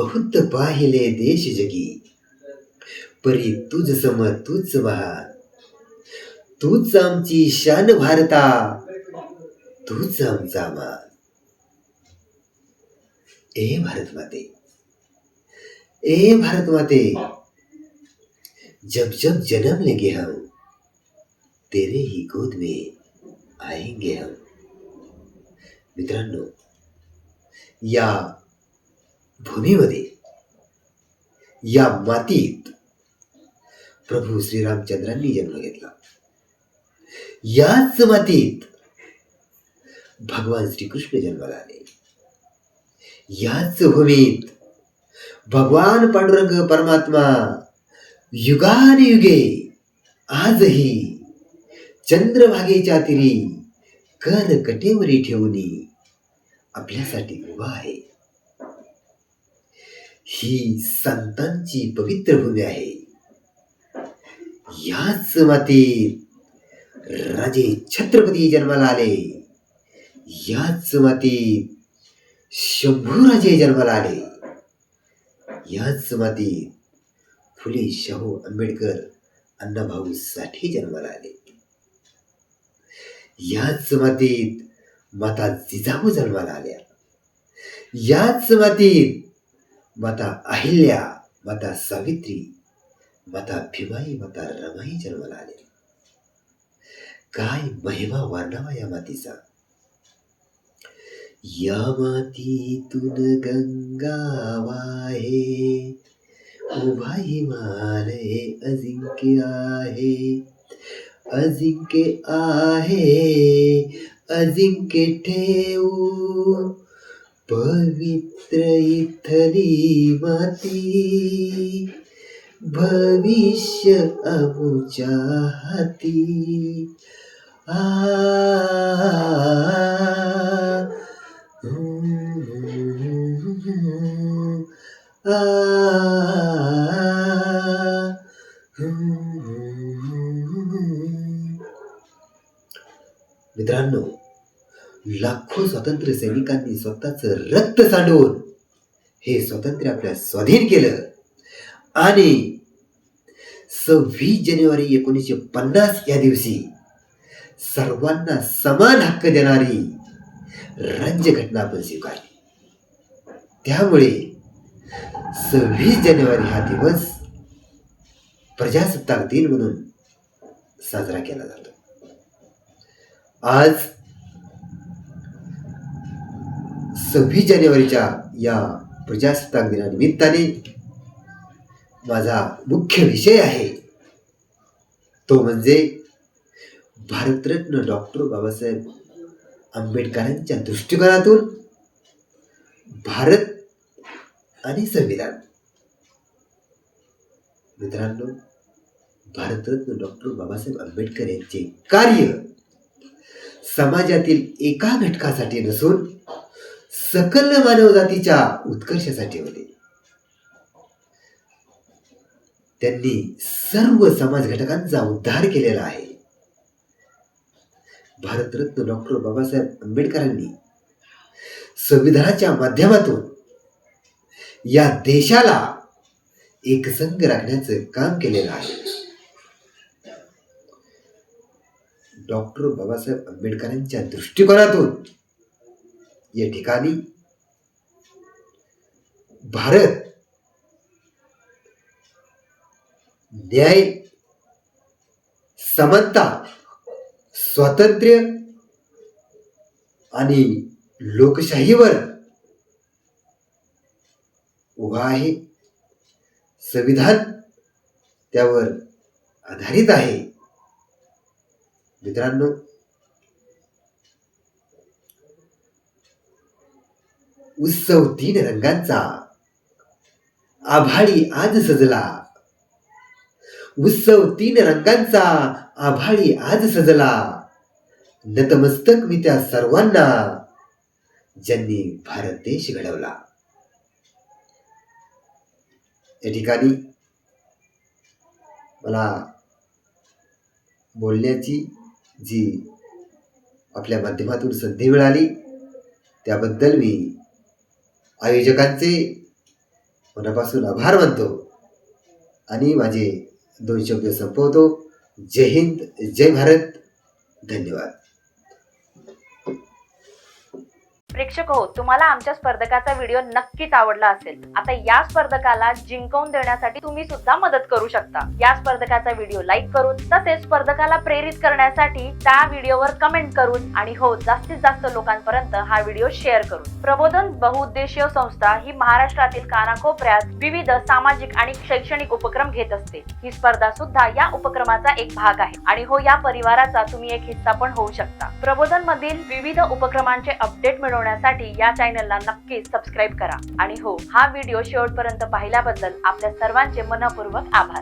बहुत पाहिले देश जगी, परी तुझ सम तूच महान, तूच आमची शान भारता, तूच आमचा मान. ए भारत माते, ए भारत माते, जब जब जन्म लेंगे हम, तेरे ही गोद में आएंगे हम. मित्रांनो, या भूमीमध्ये, या मातीत प्रभू श्रीरामचंद्रांनी जन्म घेतला. याच मातीत भगवान श्रीकृष्ण जन्माला आले. याच भूमीत भगवान पांडुरंग परमात्मा युगानुयुगे आजही चंद्रभागेच्या तीरी कर कटेवरी ठेवून आपल्यासाठी उभा आहे. ही संतांची पवित्र भूमी आहे. याच मातीत राजे छत्रपती जन्माला आले. याच मातीत शंभूराजे जन्माला आले. याच मातीत फुले शाहू आंबेडकर अण्णाभाऊ साठे जन्माला आले. याच मातीत माता जिजाऊ जन्माला आल्या. याच मातीत माता अहिल्या, माता सावित्री, माता भीमाई, माता रमाई जन्माला आले. काय महिमा वर्णावा या मातीचा. या मातीतून गंगा वाहे, उभा हिमालय अजिंक्य आहे. अजिंक्य आहे, अजिंक्य ठेवू पवित्र इथली माती, भविष्य अमुच्या हाती. आ मित्रांनो, लाखो स्वातंत्र्य सैनिकांनी स्वतःच रक्त सांडून हे स्वातंत्र्य आपल्या स्वाधीन केलं आणि 26 जानेवारी 1950 या दिवशी सर्वांना समान हक्क देणारी राज्यघटना आपण स्वीकारली. त्यामुळे 26 जानेवारी हा दिवस प्रजासत्ताक दिन म्हणून साजरा केला जातो. आज 26 जानेवारीच्या या प्रजासत्ताक दिनानिमित्ताने माझा मुख्य विषय आहे तो म्हणजे भारतरत्न डॉक्टर बाबासाहेब आंबेडकरांच्या दृष्टिकोनातून भारत आणि संविधान. मित्रांनो, भारतरत्न डॉक्टर बाबासाहेब आंबेडकर यांचे कार्य समाजातील एका घटकासाठी नसून सकल मानवजातीच्या उत्कर्षासाठी होते. त्यांनी सर्व समाज घटकांचा उद्धार केलेला आहे. भारतरत्न डॉक्टर बाबासाहेब आंबेडकरांनी संविधानाच्या माध्यमातून या देशाला एकसंघ राखण्याचं काम केलेलं आहे. डॉक्टर बाबासाहेब आंबेडकरांच्या दृष्टिकोनातून या ठिकाणी भारत न्याय, समानता, स्वातंत्र्य आणि लोकशाहीवर उभा आहे. संविधान त्यावर आधारित आहे. मित्रांनो, उत्सव 3 रंगांचा आभाळी आज सजला. उत्सव 3 रंगांचा आभाळी आज सजला. नतमस्तक मी त्या सर्वांना ज्यांनी भारत देश घडवला. या ठिकाणी मला बोलण्याची जी आपल्या माध्यमातून संधी मिळाली त्याबद्दल मी आयोजकांचे, मनापासून आभार मानतो आणि माझे 2 शब्द संपवतो. जय हिंद, जय भारत. धन्यवाद. प्रेक्षक हो, तुम्हाला आमच्या स्पर्धकाचा व्हिडिओ नक्कीच आवडला असेल. आता या स्पर्धकाला जिंकवून देण्यासाठी तुम्ही सुद्धा मदत करू शकता. या स्पर्धकाचा व्हिडिओ लाईक करून, तसेच स्पर्धकाला प्रेरित करण्यासाठी त्या व्हिडिओवर कमेंट करून आणि हो, जास्तीत जास्त लोकांपर्यंत हा व्हिडिओ शेअर करून. प्रबोधन बहुउद्देशीय संस्था ही महाराष्ट्रातील कानाकोपऱ्यात विविध सामाजिक आणि शैक्षणिक उपक्रम घेत असते. ही स्पर्धा सुद्धा या उपक्रमाचा एक भाग आहे आणि हो, या परिवाराचा तुम्ही एक हिस्सा पण होऊ शकता. प्रबोधन मधील विविध उपक्रमांचे अपडेट मिळवण्यासाठी या चॅनलला नक्कीच सबस्क्राईब करा आणि हो, हा व्हिडिओ शेवटपर्यंत पाहिल्याबद्दल आपल्या सर्वांचे मनपूर्वक आभार.